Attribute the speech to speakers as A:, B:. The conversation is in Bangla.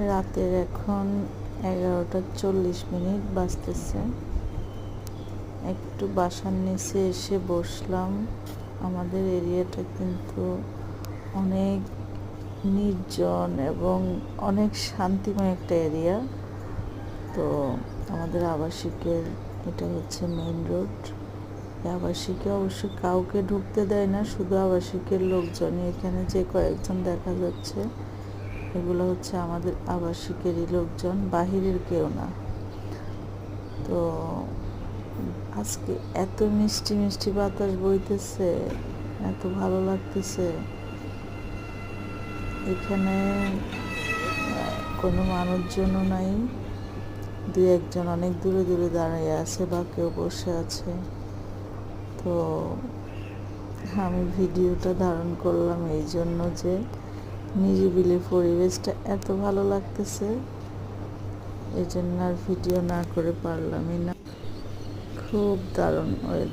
A: রাতের এখন 11:40 বাজতেছে। একটু বাসার নিচে এসে বসলাম। আমাদের এরিয়াটা কিন্তু অনেক নির্জন এবং অনেক শান্তিময় একটা এরিয়া। তো আমাদের আবাসিকের এটা হচ্ছে মেইন রোড। আবাসিকে অবশ্য কাউকে ঢুকতে দেয় না, শুধু আবাসিকের লোকজনই এখানে যে কয়েকজন দেখা যাচ্ছে এগুলো হচ্ছে আমাদের আবাসিকেরই লোকজন, বাহিরের কেউ না। তো আজকে এত মিষ্টি মিষ্টি বাতাস বইতেছে, এত ভালো লাগতেছে। এখানে কোনো মানুষজনও নাই, দুই একজন অনেক দূরে দূরে দাঁড়িয়ে আছে বা কেউ বসে আছে। তো আমি ভিডিওটা ধারণ করলাম এই জন্য যে নিরিবিলি পরিবেশটা এত ভালো লাগতেছে, এই জন্য আর ভিডিও না করে পারলামই না। খুব দারুণ ওয়েদার।